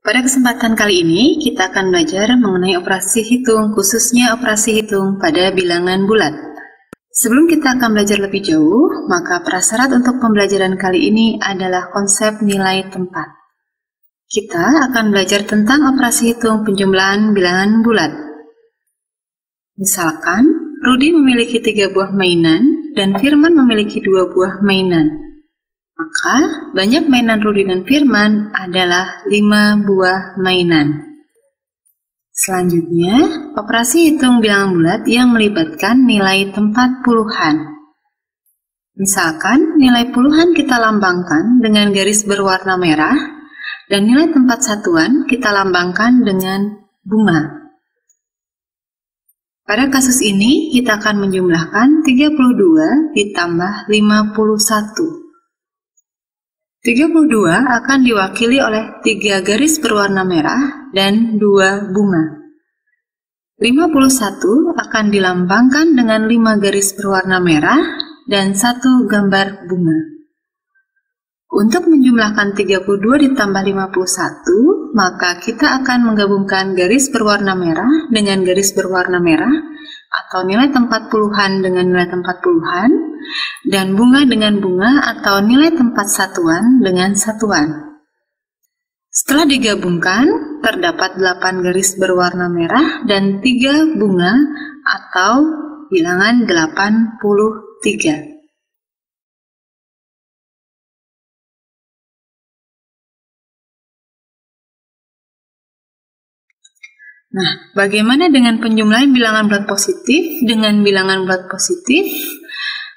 Pada kesempatan kali ini, kita akan belajar mengenai operasi hitung, khususnya operasi hitung pada bilangan bulat. Sebelum kita akan belajar lebih jauh, maka prasyarat untuk pembelajaran kali ini adalah konsep nilai tempat. Kita akan belajar tentang operasi hitung penjumlahan bilangan bulat. Misalkan, Rudi memiliki 3 buah mainan dan Firman memiliki 2 buah mainan. Maka, banyak mainan Rudi dan Firman adalah 5 buah mainan. Selanjutnya, operasi hitung bilangan bulat yang melibatkan nilai tempat puluhan. Misalkan, nilai puluhan kita lambangkan dengan garis berwarna merah, dan nilai tempat satuan kita lambangkan dengan bunga. Pada kasus ini, kita akan menjumlahkan 32 ditambah 51. 32 akan diwakili oleh 3 garis berwarna merah dan 2 bunga. 51 akan dilambangkan dengan 5 garis berwarna merah dan 1 gambar bunga. Untuk menjumlahkan 32 ditambah 51, maka kita akan menggabungkan garis berwarna merah dengan garis berwarna merah, atau nilai tempat puluhan dengan nilai tempat puluhan, dan bunga dengan bunga atau nilai tempat satuan dengan satuan. Setelah digabungkan, terdapat 8 garis berwarna merah dan 3 bunga atau bilangan 83. Nah, bagaimana dengan penjumlahan bilangan bulat positif dengan bilangan bulat positif,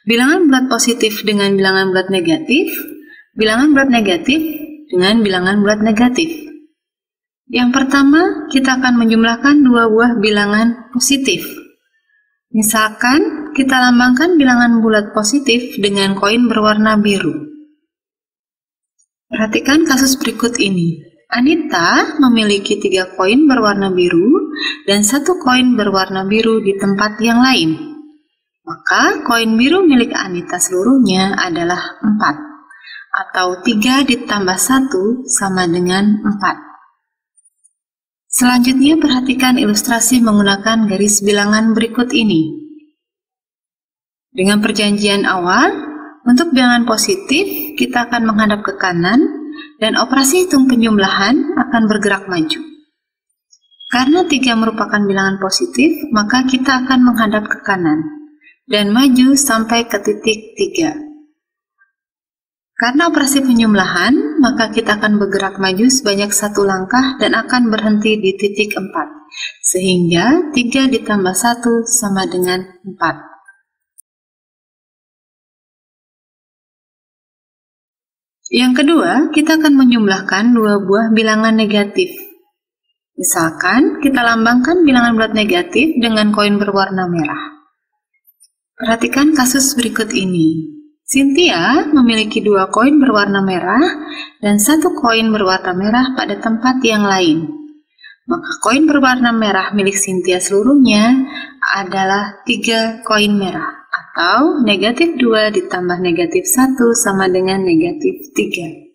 bilangan bulat positif dengan bilangan bulat negatif, bilangan bulat negatif dengan bilangan bulat negatif? Yang pertama, kita akan menjumlahkan 2 buah bilangan positif. Misalkan, kita lambangkan bilangan bulat positif dengan koin berwarna biru. Perhatikan kasus berikut ini. Anita memiliki 3 koin berwarna biru dan 1 koin berwarna biru di tempat yang lain. Maka koin biru milik Anita seluruhnya adalah 4, atau 3 ditambah 1 sama dengan 4. Selanjutnya perhatikan ilustrasi menggunakan garis bilangan berikut ini. Dengan perjanjian awal, untuk bilangan positif kita akan menghadap ke kanan, dan operasi hitung penjumlahan akan bergerak maju. Karena 3 merupakan bilangan positif, maka kita akan menghadap ke kanan dan maju sampai ke titik 3. Karena operasi penjumlahan, maka kita akan bergerak maju sebanyak 1 langkah dan akan berhenti di titik 4, sehingga 3 ditambah 1 sama dengan 4. Yang kedua, kita akan menjumlahkan 2 buah bilangan negatif. Misalkan, kita lambangkan bilangan bulat negatif dengan koin berwarna merah. Perhatikan kasus berikut ini. Cynthia memiliki 2 koin berwarna merah dan 1 koin berwarna merah pada tempat yang lain. Maka koin berwarna merah milik Cynthia seluruhnya adalah 3 koin merah, atau negatif 2 ditambah negatif 1 sama dengan negatif 3.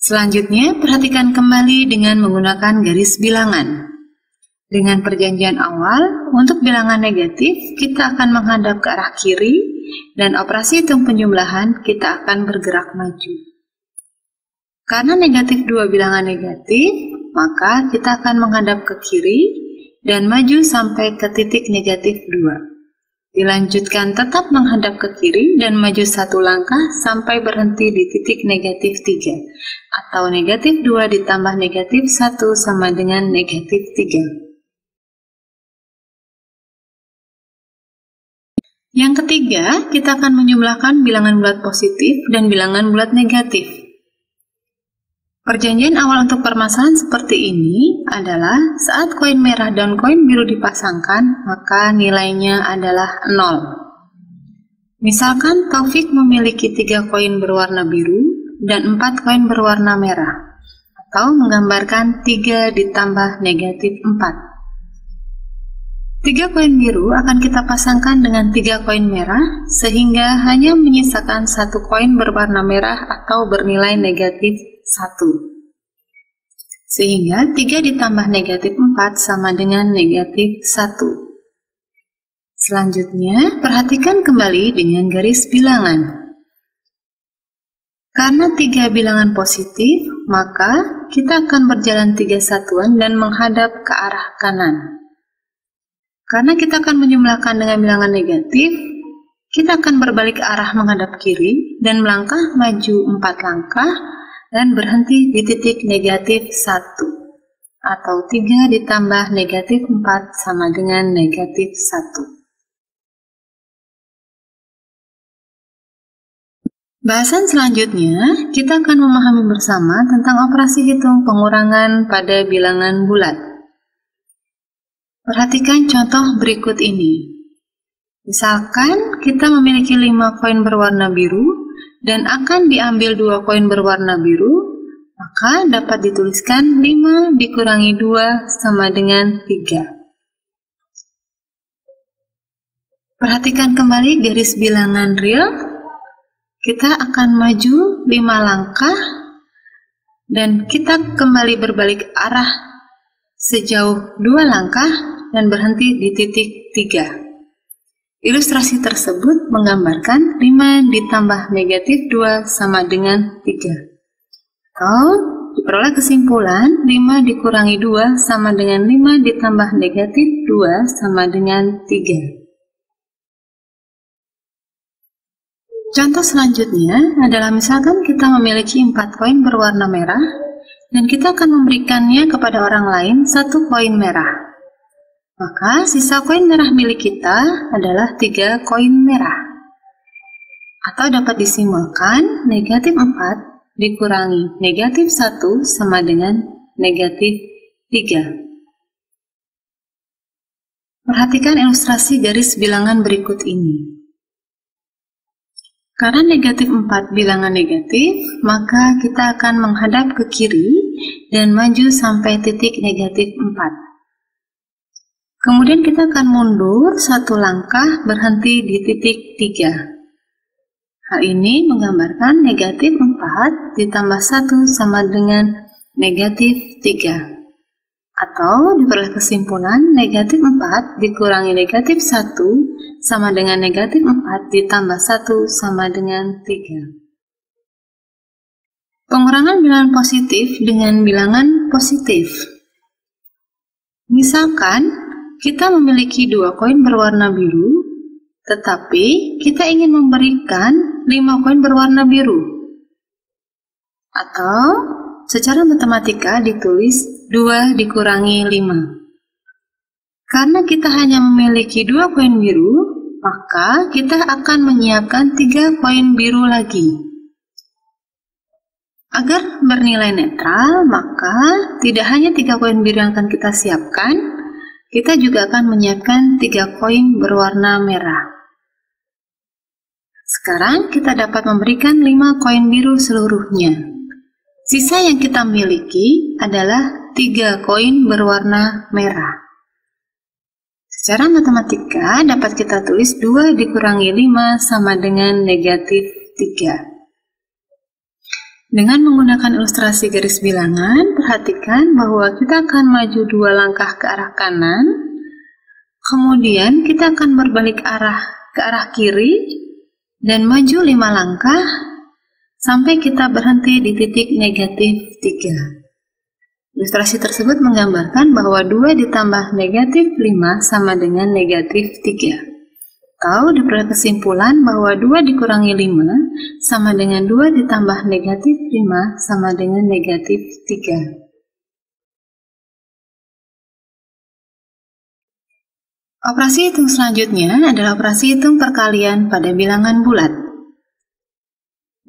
Selanjutnya, perhatikan kembali dengan menggunakan garis bilangan. Dengan perjanjian awal, untuk bilangan negatif, kita akan menghadap ke arah kiri, dan operasi hitung penjumlahan kita akan bergerak maju. Karena negatif 2 bilangan negatif, maka kita akan menghadap ke kiri, dan maju sampai ke titik negatif 2. Dilanjutkan tetap menghadap ke kiri dan maju 1 langkah sampai berhenti di titik negatif 3, atau negatif 2 ditambah negatif 1 sama dengan negatif 3. Yang ketiga, kita akan menjumlahkan bilangan bulat positif dan bilangan bulat negatif. Perjanjian awal untuk permasalahan seperti ini adalah saat koin merah dan koin biru dipasangkan, maka nilainya adalah 0. Misalkan Taufik memiliki 3 koin berwarna biru dan 4 koin berwarna merah, atau menggambarkan 3 ditambah negatif 4. 3 koin biru akan kita pasangkan dengan 3 koin merah, sehingga hanya menyisakan 1 koin berwarna merah atau bernilai negatif 1. Sehingga 3 ditambah negatif 4 sama dengan negatif 1. Selanjutnya, perhatikan kembali dengan garis bilangan. Karena 3 bilangan positif, maka kita akan berjalan 3 satuan dan menghadap ke arah kanan. Karena kita akan menjumlahkan dengan bilangan negatif, kita akan berbalik arah menghadap kiri dan melangkah maju 4 langkah dan berhenti di titik negatif 1. Atau 3 ditambah negatif 4 sama dengan negatif 1. Bahasan selanjutnya, kita akan memahami bersama tentang operasi hitung pengurangan pada bilangan bulat. Perhatikan contoh berikut ini. Misalkan kita memiliki 5 koin berwarna biru dan akan diambil 2 koin berwarna biru, maka dapat dituliskan 5 dikurangi 2 sama dengan 3. Perhatikan kembali garis bilangan real. Kita akan maju 5 langkah dan kita kembali berbalik arah sejauh 2 langkah dan berhenti di titik 3. Ilustrasi tersebut menggambarkan 5 ditambah negatif 2 sama dengan 3. Atau diperoleh kesimpulan 5 dikurangi 2 sama dengan 5 ditambah negatif 2 sama dengan 3. Contoh selanjutnya adalah misalkan kita memiliki 4 koin berwarna merah dan kita akan memberikannya kepada orang lain 1 koin merah. Maka sisa koin merah milik kita adalah 3 koin merah. Atau dapat disimpulkan negatif 4 dikurangi negatif 1 sama dengan negatif 3. Perhatikan ilustrasi garis bilangan berikut ini. Karena negatif 4 bilangan negatif, maka kita akan menghadap ke kiri dan maju sampai titik negatif 4. Kemudian kita akan mundur 1 langkah berhenti di titik 3. Hal ini menggambarkan negatif 4 ditambah 1 sama dengan negatif 3. Atau diperoleh kesimpulan negatif 4 dikurangi negatif 1 sama dengan negatif 4 ditambah 1 sama dengan 3. Pengurangan bilangan positif dengan bilangan positif. Misalkan kita memiliki 2 koin berwarna biru, tetapi kita ingin memberikan 5 koin berwarna biru. Atau secara matematika ditulis 2 dikurangi 5. Karena kita hanya memiliki 2 koin biru, maka kita akan menyiapkan 3 koin biru lagi. Agar bernilai netral, maka tidak hanya 3 koin biru yang akan kita siapkan, kita juga akan menyiapkan 3 koin berwarna merah. Sekarang kita dapat memberikan 5 koin biru seluruhnya. Sisa yang kita miliki adalah 3 koin berwarna merah. Secara matematika dapat kita tulis 2 dikurangi 5 sama dengan negatif 3. Dengan menggunakan ilustrasi garis bilangan, perhatikan bahwa kita akan maju 2 langkah ke arah kanan, kemudian kita akan berbalik arah ke arah kiri, dan maju 5 langkah, sampai kita berhenti di titik negatif 3. Ilustrasi tersebut menggambarkan bahwa 2 ditambah negatif 5 sama dengan negatif 3. Atau diperoleh kesimpulan bahwa 2 dikurangi 5 sama dengan 2 ditambah negatif 5 sama dengan negatif 3. Operasi hitung selanjutnya adalah operasi hitung perkalian pada bilangan bulat.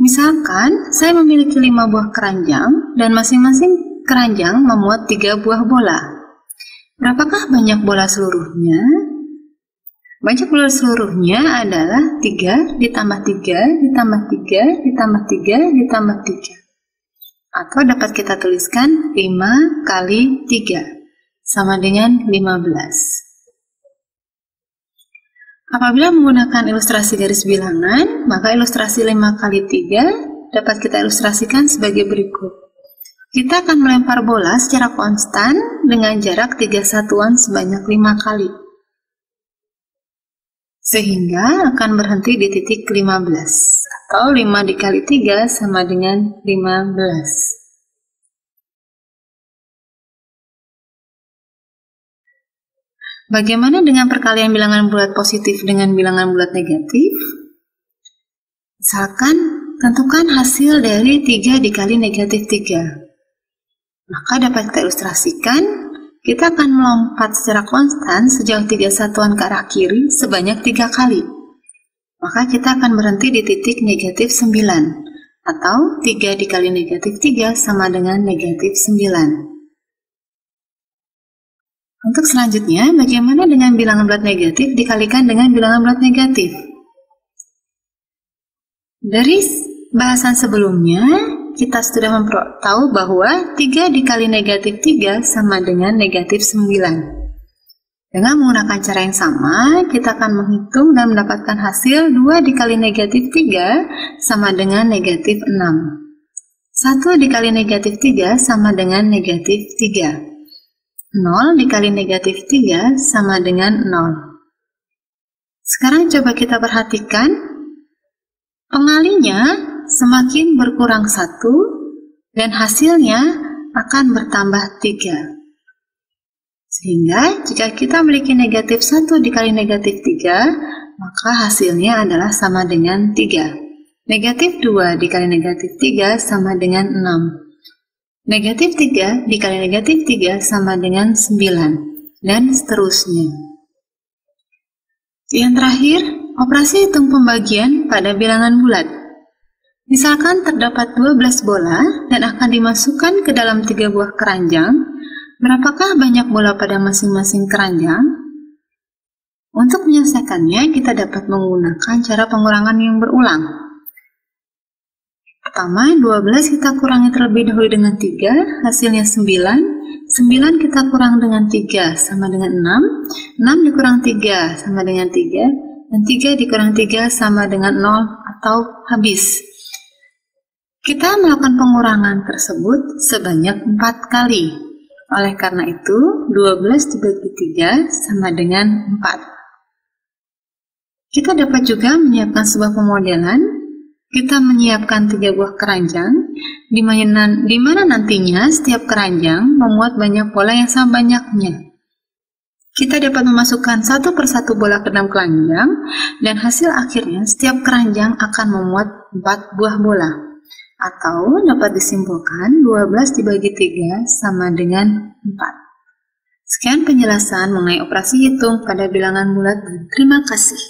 Misalkan saya memiliki 5 buah keranjang dan masing-masing keranjang memuat 3 buah bola. Berapakah banyak bola seluruhnya? Banyak bola seluruhnya adalah 3 ditambah 3 ditambah 3 ditambah 3 ditambah 3. Atau dapat kita tuliskan 5 kali 3 sama dengan 15. Apabila menggunakan ilustrasi garis bilangan, maka ilustrasi 5 kali 3 dapat kita ilustrasikan sebagai berikut. Kita akan melempar bola secara konstan dengan jarak 3 satuan sebanyak 5 kali. Sehingga akan berhenti di titik 15, atau 5 dikali 3 sama dengan 15. Bagaimana dengan perkalian bilangan bulat positif dengan bilangan bulat negatif? Misalkan, tentukan hasil dari 3 dikali negatif 3. Maka dapat kita ilustrasikan, kita akan melompat secara konstan sejauh 3 satuan ke arah kiri sebanyak 3 kali. Maka kita akan berhenti di titik negatif 9, atau 3 dikali negatif 3 sama dengan negatif 9. Untuk selanjutnya, bagaimana dengan bilangan bulat negatif dikalikan dengan bilangan bulat negatif? Dari bahasan sebelumnya, kita sudah tahu bahwa 3 dikali negatif 3 sama dengan negatif 9. Dengan menggunakan cara yang sama, kita akan menghitung dan mendapatkan hasil 2 dikali negatif 3 sama dengan negatif 6. 1 dikali negatif 3 sama dengan negatif 3. 0 dikali negatif 3 sama dengan 0. Sekarang coba kita perhatikan, pengalinya semakin berkurang 1 dan hasilnya akan bertambah 3. Sehingga jika kita memiliki negatif 1 dikali negatif 3, maka hasilnya adalah sama dengan 3. Negatif 2 dikali negatif 3 sama dengan 6. Negatif 3 dikali negatif 3 sama dengan 9, dan seterusnya. Yang terakhir, operasi hitung pembagian pada bilangan bulat. Misalkan terdapat 12 bola dan akan dimasukkan ke dalam 3 buah keranjang, berapakah banyak bola pada masing-masing keranjang? Untuk menyelesaikannya, kita dapat menggunakan cara pengurangan yang berulang. Pertama, 12 kita kurangi terlebih dahulu dengan 3, hasilnya 9. 9 kita kurang dengan 3 sama dengan 6. 6 dikurang 3 sama dengan 3. Dan 3 dikurang 3 sama dengan 0 atau habis. Kita melakukan pengurangan tersebut sebanyak 4 kali. Oleh karena itu, 12 dibagi 3 sama dengan 4. Kita dapat juga menyiapkan sebuah pemodelan. Kita menyiapkan 3 buah keranjang, di mana nantinya setiap keranjang memuat banyak bola yang sama banyaknya. Kita dapat memasukkan satu persatu bola ke dalam keranjang, dan hasil akhirnya setiap keranjang akan memuat 4 buah bola. Atau dapat disimpulkan 12 dibagi 3 sama dengan 4. Sekian penjelasan mengenai operasi hitung pada bilangan bulat, dan terima kasih.